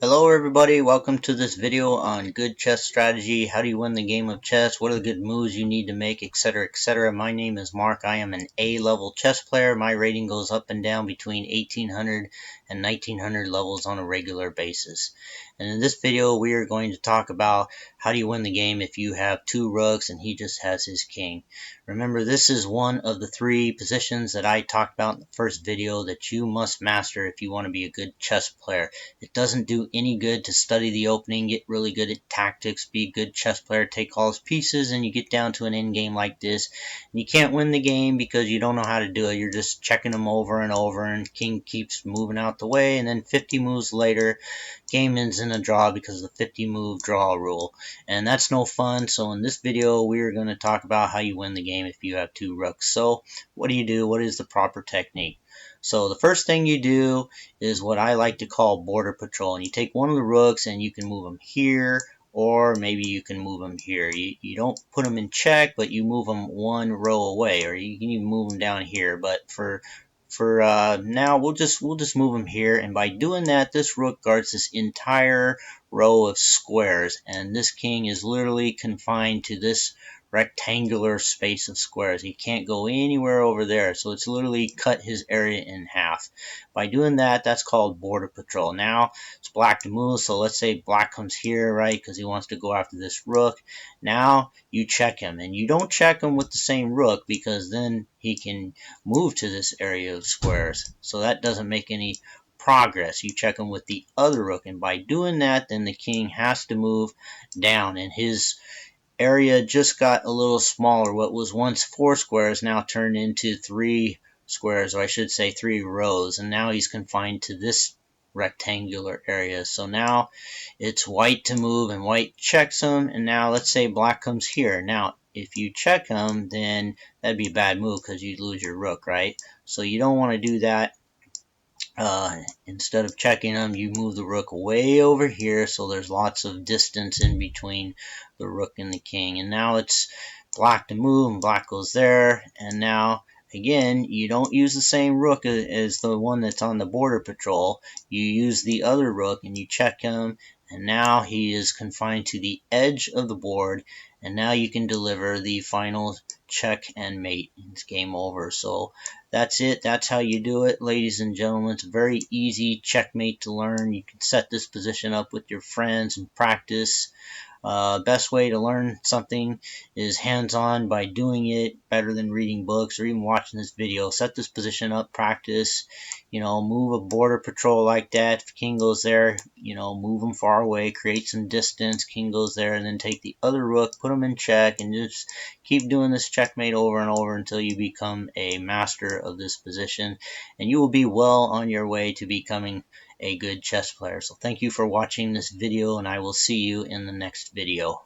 Hello everybody, welcome to this video on good chess strategy. How do you win the game of chess? What are the good moves you need to make, etc, etc. My name is Mark. I am an A-level chess player. My rating goes up and down between 1800 and 1900 levels on a regular basis. And in this video we are going to talk about how do you win the game if you have two rooks and he just has his king. Remember, this is one of the three positions that I talked about in the first video that you must master if you want to be a good chess player. It doesn't do any good to study the opening, get really good at tactics, be a good chess player, take all his pieces, and you get down to an endgame like this. And you can't win the game because you don't know how to do it. You're just checking them over and over, and king keeps moving out the way, and then 50 moves later, game ends in a draw because of the 50 move draw rule. And that's no fun. So in this video, we're going to talk about how you win the game if you have two rooks. So what do you do? What is the proper technique? So the first thing you do is what I like to call border patrol. And you take one of the rooks and you can move them here, or maybe you can move them here. You don't put them in check, but you move them one row away, or you can even move them down here. But for now, we'll just move them here. And by doing that, this rook guards this entire row of squares, and this king is literally confined to this rectangular space of squares. He can't go anywhere over there, so it's literally cut his area in half. By doing that, that's called border patrol. Now it's black to move, so let's say black comes here, right, because he wants to go after this rook. Now you check him, and you don't check him with the same rook because then he can move to this area of squares, so that doesn't make any progress. You check him with the other rook, and by doing that, then the king has to move down, and his area just got a little smaller. What was once 4 squares now turned into 3 squares, or I should say 3 rows, and now he's confined to this rectangular area. So now it's white to move, and white checks him, and now let's say black comes here. Now if you check him, then that'd be a bad move because you'd lose your rook, right? So you don't want to do that. Instead of checking them, you move the rook way over here, so there's lots of distance in between the rook and the king. And now it's black to move, and black goes there. And now, again, you don't use the same rook as the one that's on the border patrol. You use the other rook, and you check him, and now he is confined to the edge of the board. And now you can deliver the final check and mate. It's game over. So that's it. That's how you do it, ladies and gentlemen. It's a very easy checkmate to learn. You can set this position up with your friends and practice. Best way to learn something is hands-on by doing it, better than reading books or even watching this video. Set this position up, practice, move a border patrol like that. If king goes there, move him far away, create some distance, king goes there, and then take the other rook, put him in check, and just keep doing this checkmate over and over until you become a master of this position, and you will be well on your way to becoming a good chess player. So thank you for watching this video, and I will see you in the next video.